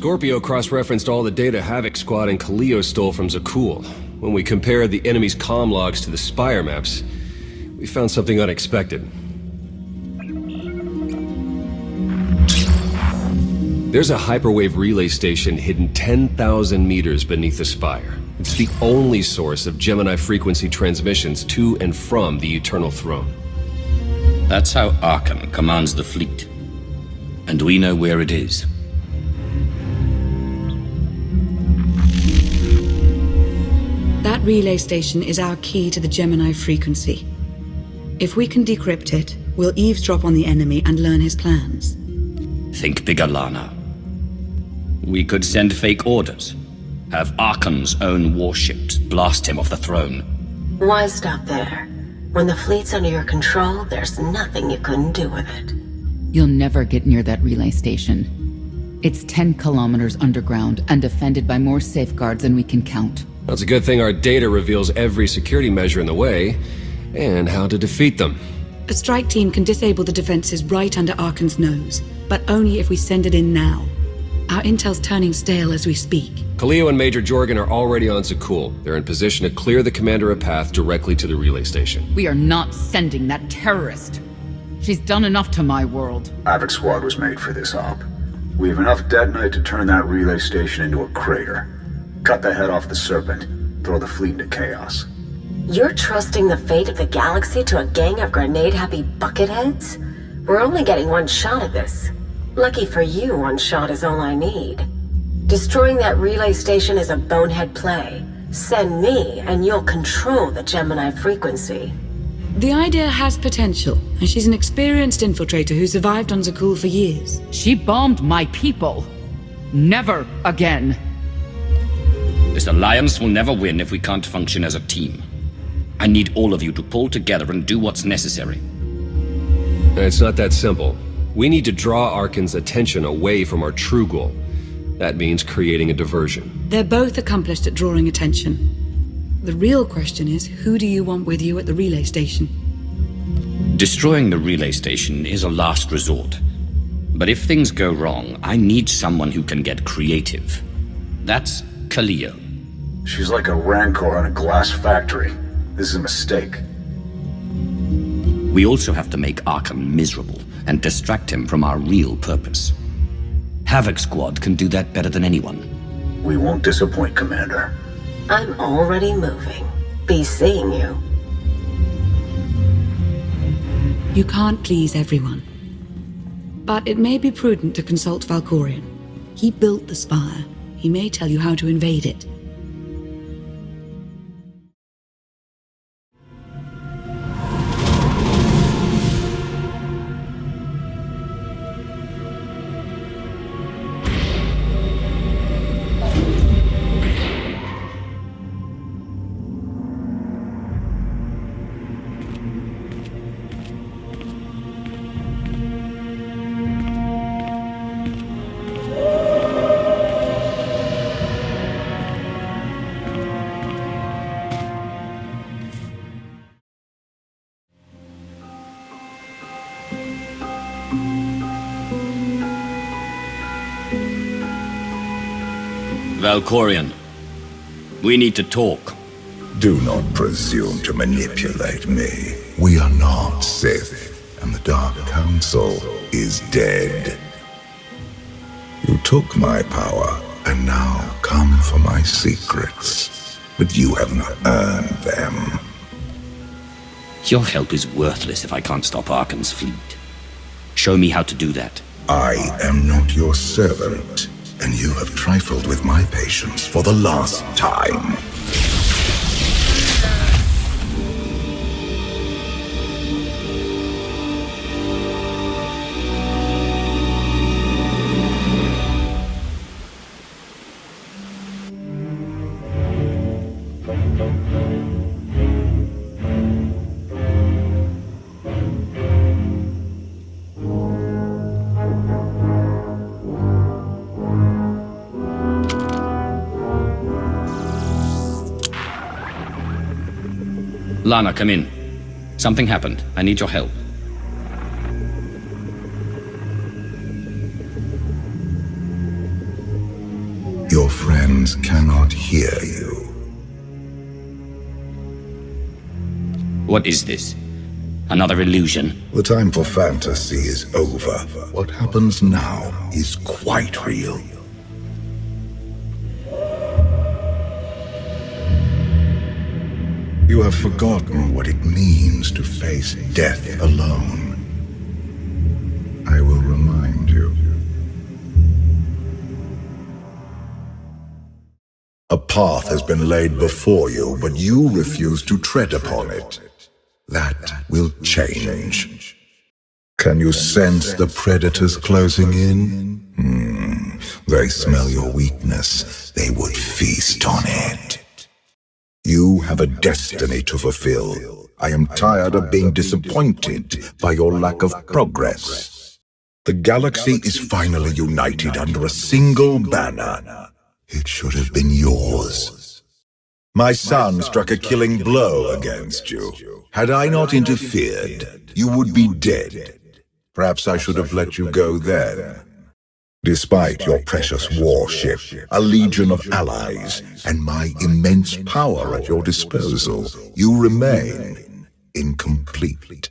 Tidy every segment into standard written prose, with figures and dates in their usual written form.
Scorpio cross-referenced all the data Havoc Squad and Kaleo stole from Zakul. When we compared the enemy's comm logs to the Spire maps, we found something unexpected. There's a hyperwave relay station hidden 10,000 meters beneath the Spire. It's the only source of Gemini Frequency transmissions to and from the Eternal Throne. That's how Arcann commands the fleet. And we know where it is. That relay station is our key to the Gemini Frequency. If we can decrypt it, we'll eavesdrop on the enemy and learn his plans. Think bigger, Lana. We could send fake orders. Have Arcann's own warships blast him off the throne. Why stop there? When the fleet's under your control, there's nothing you couldn't do with it. You'll never get near that relay station. It's 10 kilometers underground and defended by more safeguards than we can count. Well, it's a good thing our data reveals every security measure in the way, and how to defeat them. A strike team can disable the defenses right under Arcann's nose, but only if we send it in now. Our intel's turning stale as we speak. Kaleo and Major Jorgen are already on Zakul. They're in position to clear the commander a path directly to the relay station. We are not sending that terrorist. She's done enough to my world. Havoc Squad was made for this op. We have enough detonite to turn that relay station into a crater. Cut the head off the Serpent. Throw the fleet into chaos. You're trusting the fate of the galaxy to a gang of grenade-happy bucketheads? We're only getting one shot at this. Lucky for you, one shot is all I need. Destroying that relay station is a bonehead play. Send me, and you'll control the Gemini Frequency. The idea has potential, and she's an experienced infiltrator who survived on Zakul for years. She bombed my people. Never again. This alliance will never win if we can't function as a team. I need all of you to pull together and do what's necessary. It's not that simple. We need to draw Arcann's attention away from our true goal. That means creating a diversion. They're both accomplished at drawing attention. The real question is, who do you want with you at the relay station? Destroying the relay station is a last resort. But if things go wrong, I need someone who can get creative. That's Kaleo. She's like a rancor in a glass factory. This is a mistake. We also have to make Arcann miserable and distract him from our real purpose. Havoc Squad can do that better than anyone. We won't disappoint, Commander. I'm already moving. Be seeing you. You can't please everyone. But it may be prudent to consult Valkorion. He built the Spire. He may tell you how to invade it. Valkorion, we need to talk. Do not presume to manipulate me. We are not Sith, and the Dark Council is dead. You took my power, and now come for my secrets. But you have not earned them. Your help is worthless if I can't stop Arcann's fleet. Show me how to do that. I am not your servant, and you have trifled with my patience for the last time. Lana, come in. Something happened. I need your help. Your friends cannot hear you. What is this? Another illusion? The time for fantasy is over. What happens now is quite real. You have forgotten what it means to face death alone. I will remind you. A path has been laid before you, but you refuse to tread upon it. That will change. Can you sense the predators closing in? They smell your weakness. They would feast on it. You have a destiny to fulfill. I am tired of being disappointed by your lack of progress. The galaxy is finally united under a single banner. It should have been yours. My son struck a killing blow against you. Had I not interfered, you would be dead. Perhaps I should have let you go then. Despite your precious warship, a legion of allies, and my immense power at your disposal, you remain incomplete.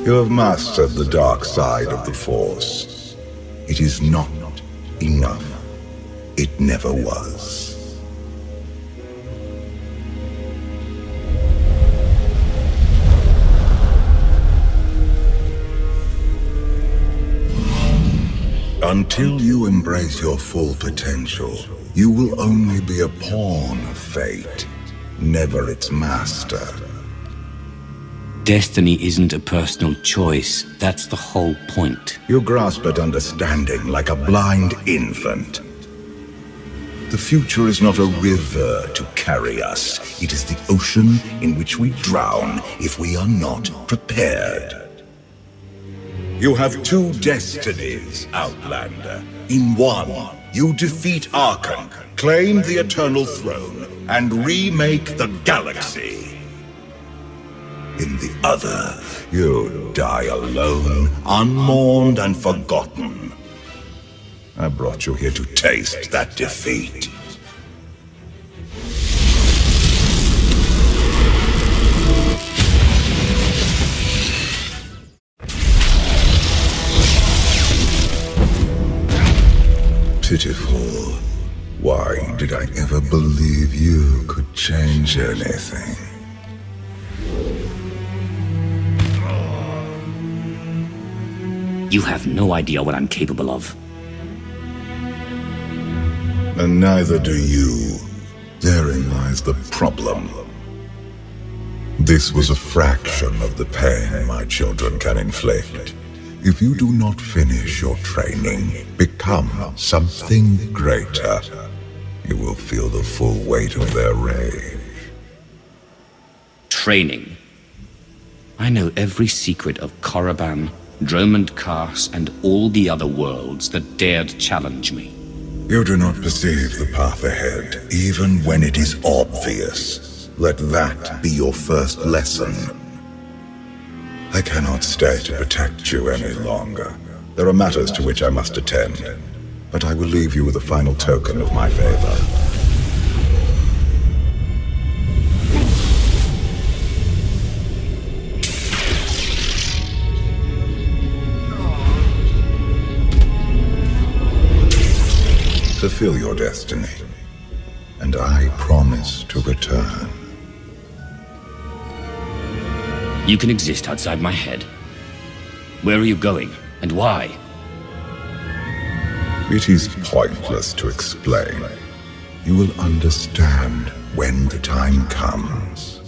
You have mastered the dark side of the Force. It is not enough. It never was. Until you embrace your full potential, you will only be a pawn of fate, never its master. Destiny isn't a personal choice. That's the whole point. You grasp at understanding like a blind infant. The future is not a river to carry us. It is the ocean in which we drown if we are not prepared. You have two destinies, Outlander. In one, you defeat Arcann, claim the Eternal Throne, and remake the galaxy. In the other, you die alone, unmourned and forgotten. I brought you here to taste that defeat. Pitiful. Why did I ever believe you could change anything? You have no idea what I'm capable of. And neither do you. Therein lies the problem. This was a fraction of the pain my children can inflict. If you do not finish your training, become something greater, you will feel the full weight of their rage. Training. I know every secret of Korriban, Dromund Kars, and all the other worlds that dared challenge me. You do not perceive the path ahead, even when it is obvious. Let that be your first lesson. I cannot stay to protect you any longer. There are matters to which I must attend, but I will leave you with a final token of my favor. Fulfill your destiny, and I promise to return. You can exist outside my head. Where are you going, and why? It is pointless to explain. You will understand when the time comes.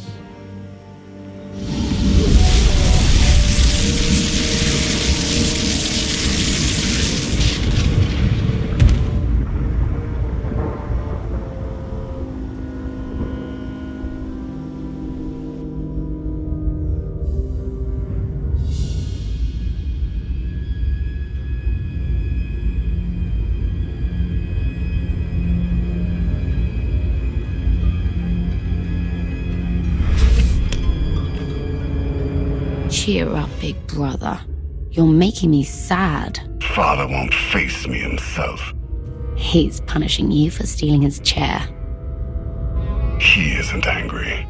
Cheer up, big brother. You're making me sad. Father won't face me himself. He's punishing you for stealing his chair. He isn't angry.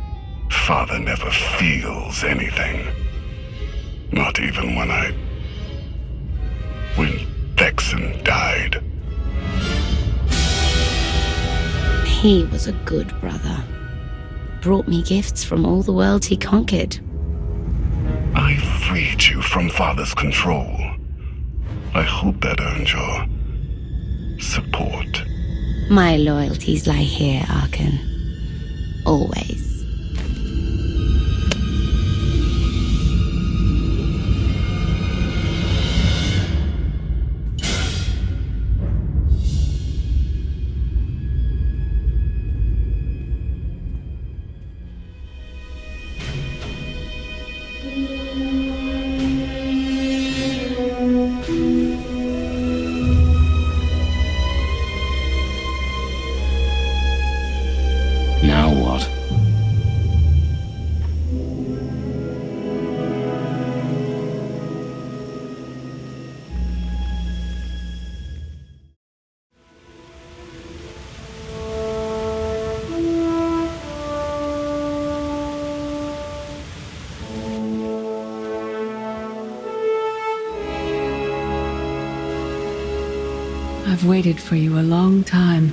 Father never feels anything. Not even when Vexen died. He was a good brother. Brought me gifts from all the worlds he conquered. I freed you from Father's control. I hope that earned your support. My loyalties lie here, Arcann. Always. Now what? I've waited for you a long time.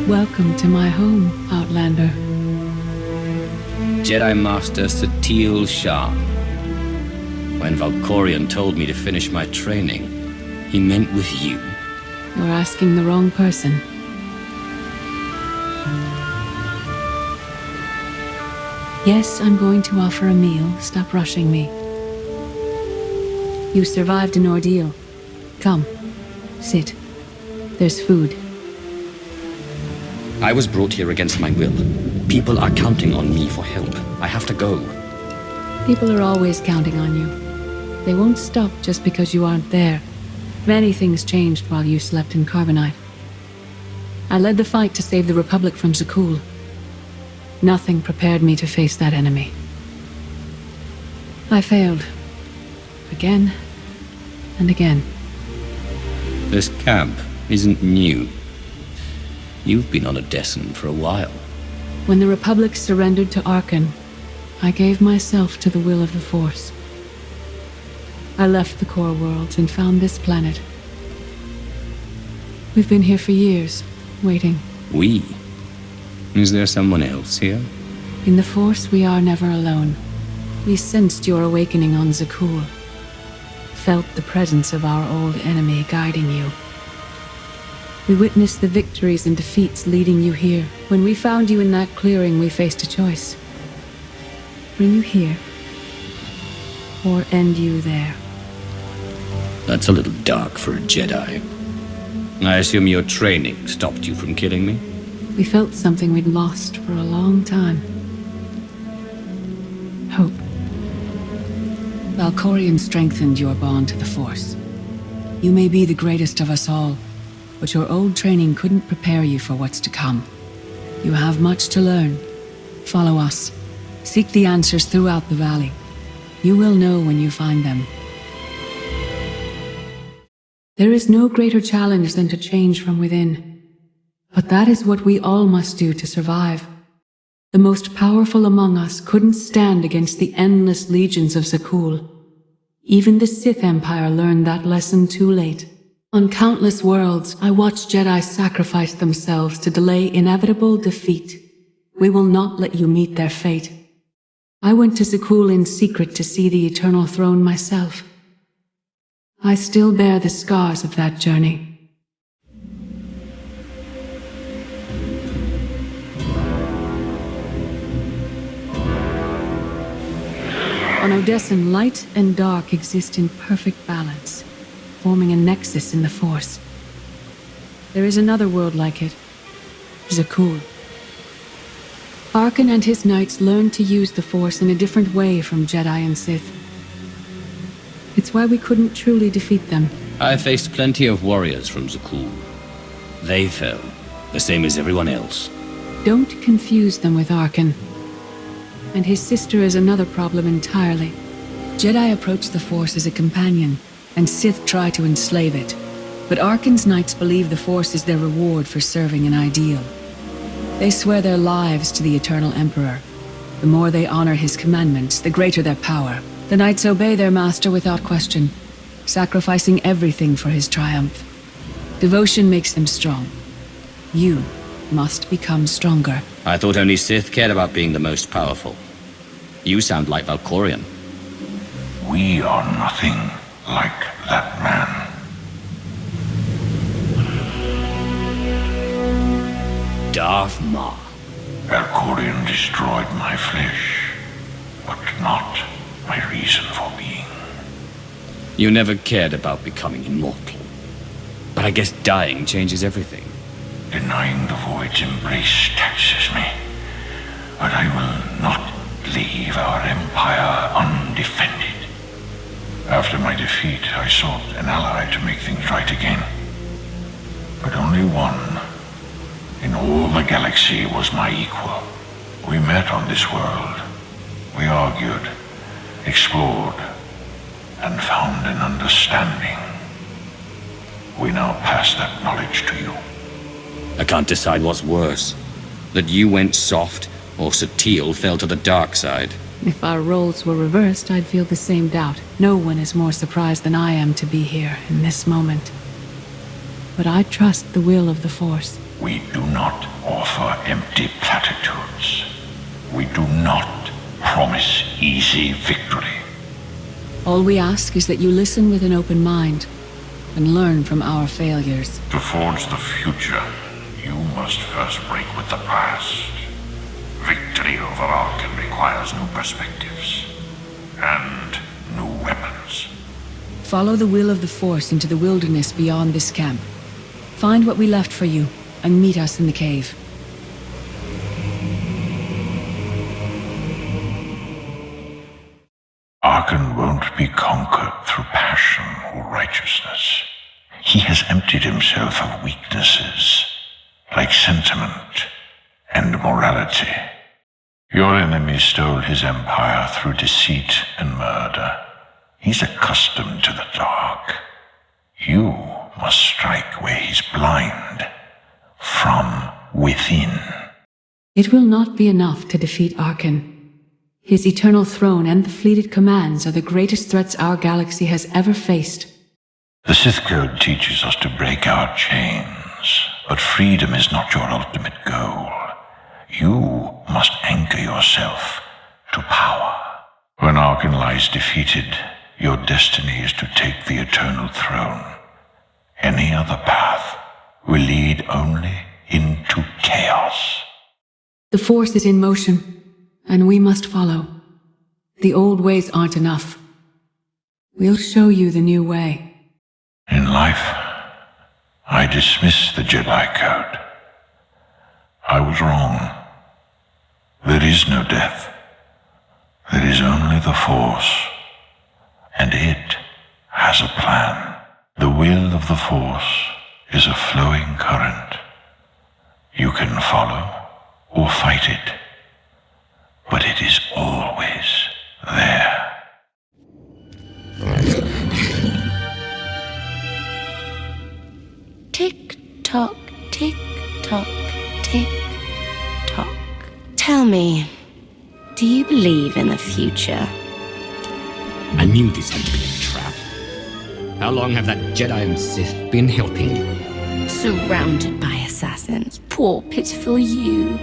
Welcome to my home, Outlander. Jedi Master Satil Shah. When Valkorian told me to finish my training, he meant with you. You're asking the wrong person. Yes, I'm going to offer a meal. Stop rushing me. You survived an ordeal. Come, sit. There's food. I was brought here against my will. People are counting on me for help. I have to go. People are always counting on you. They won't stop just because you aren't there. Many things changed while you slept in Carbonite. I led the fight to save the Republic from Zakul. Nothing prepared me to face that enemy. I failed. Again and again. This camp isn't new. You've been on Odessen for a while. When the Republic surrendered to Arcann, I gave myself to the will of the Force. I left the core worlds and found this planet. We've been here for years, waiting. We? Is there someone else here? In the Force, we are never alone. We sensed your awakening on Zakul. Felt the presence of our old enemy guiding you. We witnessed the victories and defeats leading you here. When we found you in that clearing, we faced a choice. Bring you here, or end you there. That's a little dark for a Jedi. I assume your training stopped you from killing me? We felt something we'd lost for a long time. Hope. Valkorian strengthened your bond to the Force. You may be the greatest of us all, but your old training couldn't prepare you for what's to come. You have much to learn. Follow us. Seek the answers throughout the valley. You will know when you find them. There is no greater challenge than to change from within. But that is what we all must do to survive. The most powerful among us couldn't stand against the endless legions of Zakul. Even the Sith Empire learned that lesson too late. On countless worlds, I watched Jedi sacrifice themselves to delay inevitable defeat. We will not let you meet their fate. I went to Zakul in secret to see the Eternal Throne myself. I still bear the scars of that journey. On Odessen, light and dark exist in perfect balance, forming a nexus in the Force. There is another world like it, Zakul. Arcann and his knights learned to use the Force in a different way from Jedi and Sith. It's why we couldn't truly defeat them. I faced plenty of warriors from Zakul. They fell, the same as everyone else. Don't confuse them with Arcann. And his sister is another problem entirely. Jedi approach the Force as a companion, and Sith try to enslave it. But Arcann's knights believe the Force is their reward for serving an ideal. They swear their lives to the Eternal Emperor. The more they honor his commandments, the greater their power. The knights obey their master without question, sacrificing everything for his triumph. Devotion makes them strong. You must become stronger. I thought only Sith cared about being the most powerful. You sound like Valkorian. We are nothing like that man. Darth Maul. Valkorian destroyed my flesh, but not my reason for being. You never cared about becoming immortal. But I guess dying changes everything. Denying the Void's embrace taxes me, but I will not leave our empire undefended. After my defeat, I sought an ally to make things right again. But only one in all the galaxy was my equal. We met on this world. We argued, explored, and found an understanding. We now pass that knowledge to you. I can't decide what's worse. That you went soft, or Satele fell to the dark side. If our roles were reversed, I'd feel the same doubt. No one is more surprised than I am to be here in this moment. But I trust the will of the Force. We do not offer empty platitudes. We do not promise easy victory. All we ask is that you listen with an open mind and learn from our failures. To forge the future, you must first break with the past. Victory over Arcann requires new perspectives and new weapons. Follow the will of the Force into the wilderness beyond this camp. Find what we left for you and meet us in the cave. Arcann won't be conquered through passion or righteousness. He has emptied himself of weaknesses, like sentiment and morality. Your enemy stole his empire through deceit and murder. He's accustomed to the dark. You must strike where he's blind, from within. It will not be enough to defeat Arcann. His eternal throne and the fleeted commands are the greatest threats our galaxy has ever faced. The Sith Code teaches us to break our chains, but freedom is not your ultimate goal. You must anchor yourself to power. When Arcann lies defeated, your destiny is to take the eternal throne. Any other path will lead only into chaos. The Force is in motion, and we must follow. The old ways aren't enough. We'll show you the new way. In life, I dismiss the Jedi Code. I was wrong. There is no death. There is only the Force, and it has a plan. The will of the Force is a flowing current. You can follow or fight it, but it is always there. Tick-tock, tick-tock, tick-tock. Tell me, do you believe in the future? I knew this had to be a trap. How long have that Jedi and Sith been helping you? Surrounded by assassins. Poor, pitiful you.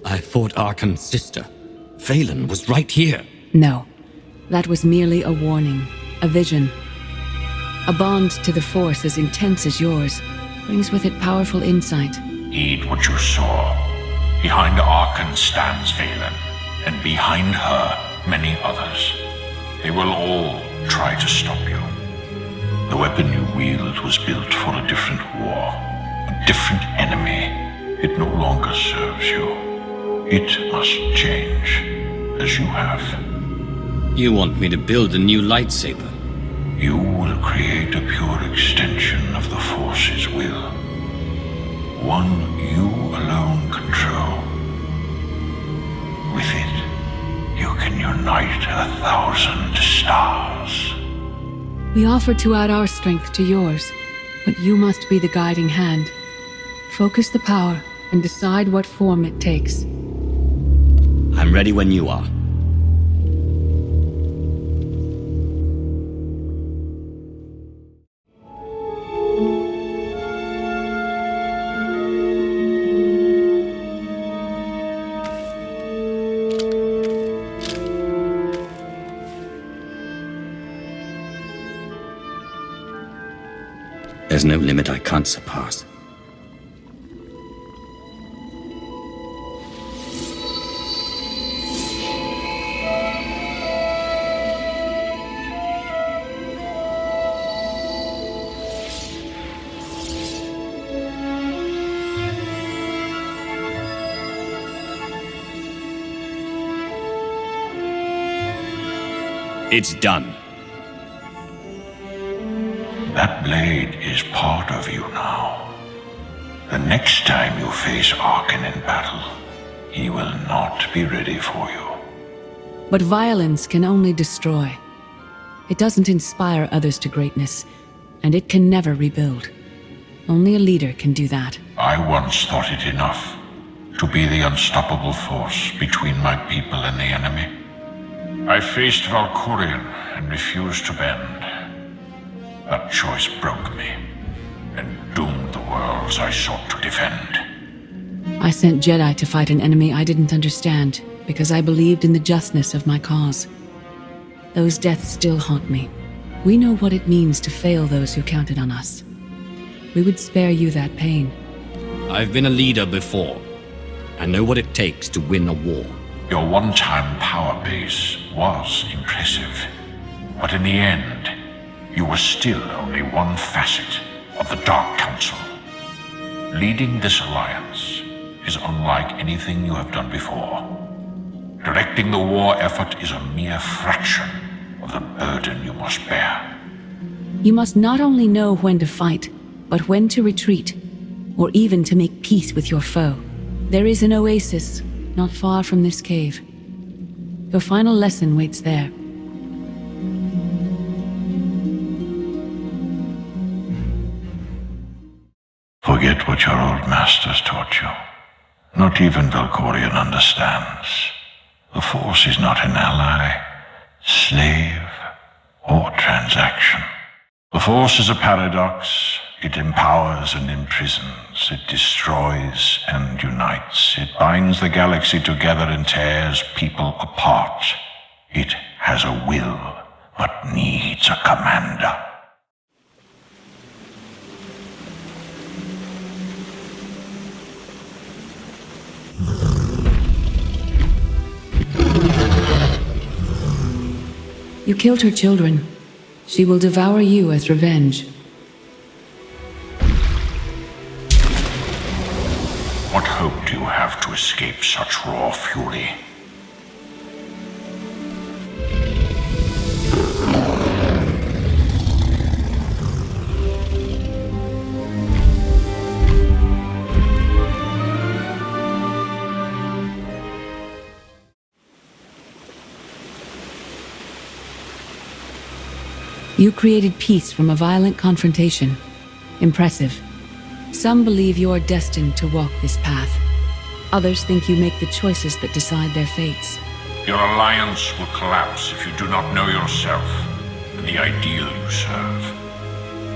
I thought Arcann's sister, Phelan, was right here. No, that was merely a warning, a vision. A bond to the Force as intense as yours brings with it powerful insight. Heed what you saw. Behind Arcann stands Valen, and behind her, many others. They will all try to stop you. The weapon you wield was built for a different war, a different enemy. It no longer serves you. It must change, as you have. You want me to build a new lightsaber? You will create a pure extension of the Force's will. One you alone control. With it, you can unite 1,000 stars. We offer to add our strength to yours, but you must be the guiding hand. Focus the power and decide what form it takes. I'm ready when you are. There's no limit I can't surpass. It's done. That blade is part of you now. The next time you face Arcann in battle, he will not be ready for you. But violence can only destroy. It doesn't inspire others to greatness, and it can never rebuild. Only a leader can do that. I once thought it enough to be the unstoppable force between my people and the enemy. I faced Valkoran and refused to bend. That choice broke me and doomed the worlds I sought to defend. I sent Jedi to fight an enemy I didn't understand because I believed in the justness of my cause. Those deaths still haunt me. We know what it means to fail those who counted on us. We would spare you that pain. I've been a leader before. I know what it takes to win a war. Your one-time power base was impressive, but in the end, you were still only one facet of the Dark Council. Leading this alliance is unlike anything you have done before. Directing the war effort is a mere fraction of the burden you must bear. You must not only know when to fight, but when to retreat, or even to make peace with your foe. There is an oasis not far from this cave. Your final lesson waits there. Forget what your old masters taught you. Not even Valkoran understands. The Force is not an ally, slave, or transaction. The Force is a paradox. It empowers and imprisons. It destroys and unites. It binds the galaxy together and tears people apart. It has a will, but needs a commander. You killed her children. She will devour you as revenge. What hope do you have to escape such raw fury? You created peace from a violent confrontation. Impressive. Some believe you're destined to walk this path. Others think you make the choices that decide their fates. Your alliance will collapse if you do not know yourself and the ideal you serve.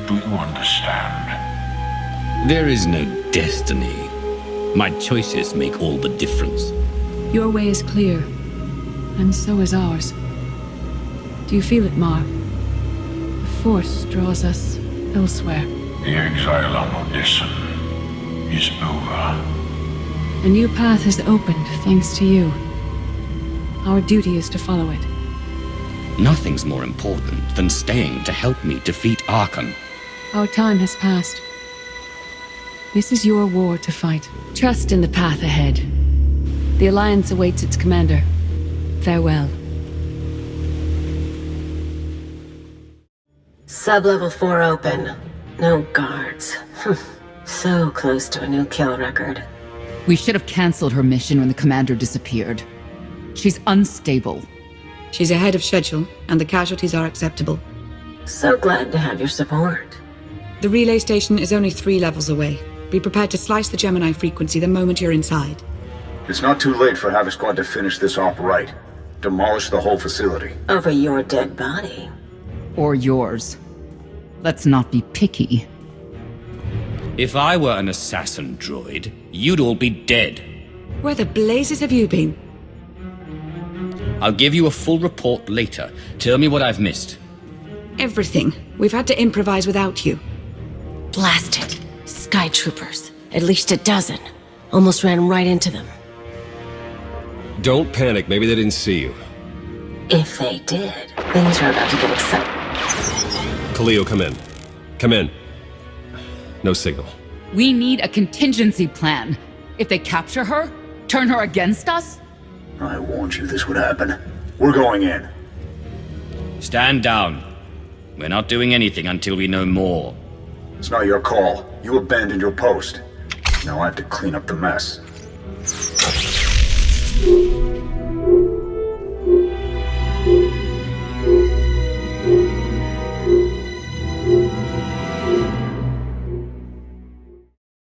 Do you understand? There is no destiny. My choices make all the difference. Your way is clear, and so is ours. Do you feel it, Mar? The Force draws us elsewhere. The exile on Odessen is over. A new path has opened, thanks to you. Our duty is to follow it. Nothing's more important than staying to help me defeat Arcann. Our time has passed. This is your war to fight. Trust in the path ahead. The Alliance awaits its commander. Farewell. Sub-level 4 open. No guards. So close to a new kill record. We should have cancelled her mission when the commander disappeared. She's unstable. She's ahead of schedule, and the casualties are acceptable. So glad to have your support. The relay station is only 3 levels away. Be prepared to slice the Gemini Frequency the moment you're inside. It's not too late for Havoc Squad to finish this op right. Demolish the whole facility. Over your dead body. Or yours. Let's not be picky. If I were an assassin droid, you'd all be dead. Where the blazes have you been? I'll give you a full report later. Tell me what I've missed. Everything. We've had to improvise without you. Blast it. Sky troopers. At least a dozen. Almost ran right into them. Don't panic, maybe they didn't see you. If they did, things are about to get exciting. Khalil, come in. Come in. No signal. We need a contingency plan. If they capture her, turn her against us? I warned you this would happen. We're going in. Stand down. We're not doing anything until we know more. It's not your call. You abandoned your post. Now I have to clean up the mess.